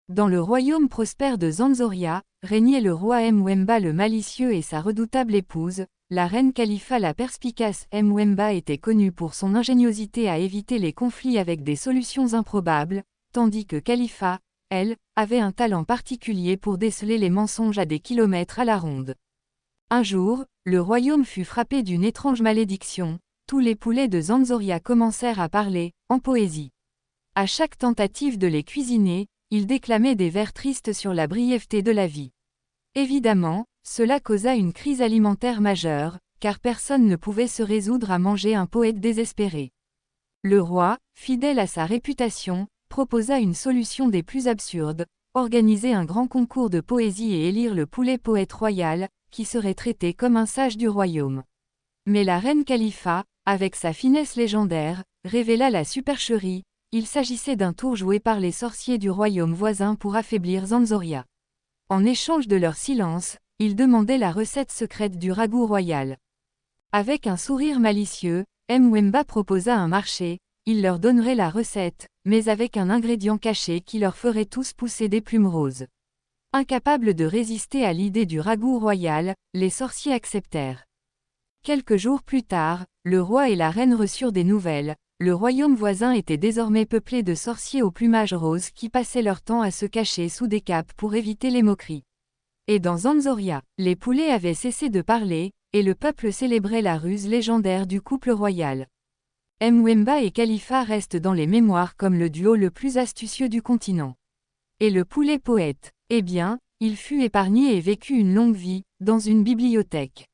Dans le royaume prospère de Zanzoria, régnait le roi Mwemba le malicieux et sa redoutable épouse, la reine Khalifa la perspicace. Mwemba était connue pour son ingéniosité à éviter les conflits avec des solutions improbables, tandis que Khalifa, elle, avait un talent particulier pour déceler les mensonges à des kilomètres à la ronde. Un jour, le royaume fut frappé d'une étrange malédiction, tous les poulets de Zanzoria commencèrent à parler, en poésie. À chaque tentative de les cuisiner, ils déclamaient des vers tristes sur la brièveté de la vie. Évidemment, cela causa une crise alimentaire majeure, car personne ne pouvait se résoudre à manger un poète désespéré. Le roi, fidèle à sa réputation, proposa une solution des plus absurdes, organiser un grand concours de poésie et élire le poulet poète royal, qui serait traité comme un sage du royaume. Mais la reine Khalifa, avec sa finesse légendaire, révéla la supercherie. Il s'agissait d'un tour joué par les sorciers du royaume voisin pour affaiblir Zanzoria. En échange de leur silence, ils demandaient la recette secrète du ragoût royal. Avec un sourire malicieux, Mwemba proposa un marché, il leur donnerait la recette, mais avec un ingrédient caché qui leur ferait tous pousser des plumes roses. Incapables de résister à l'idée du ragoût royal, les sorciers acceptèrent. Quelques jours plus tard, le roi et la reine reçurent des nouvelles. Le royaume voisin était désormais peuplé de sorciers au plumage rose qui passaient leur temps à se cacher sous des capes pour éviter les moqueries. Et dans Zanzoria, les poulets avaient cessé de parler, et le peuple célébrait la ruse légendaire du couple royal. Mwemba et Khalifa restent dans les mémoires comme le duo le plus astucieux du continent. Et le poulet poète, eh bien, il fut épargné et vécut une longue vie, dans une bibliothèque.